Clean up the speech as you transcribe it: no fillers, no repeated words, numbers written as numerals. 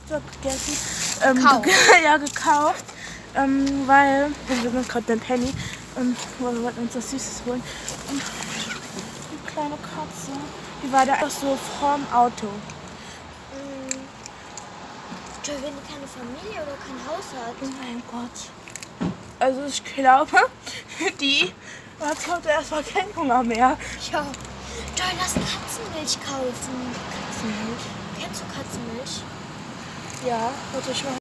dort gegessen. Gekauft. Ja, gekauft. Weil wir sind gerade beim Penny. Wir wollten uns was Süßes holen. Und die kleine Katze, die war da einfach so vorm Auto. Wenn die keine Familie oder kein Haus hat. Oh mein Gott. Also ich glaube, die hat heute erstmal keinen Hunger mehr. Ja. Joy, lass Katzenmilch kaufen. Katzenmilch? Kennst du Katzenmilch? Ja, warte, ich mal.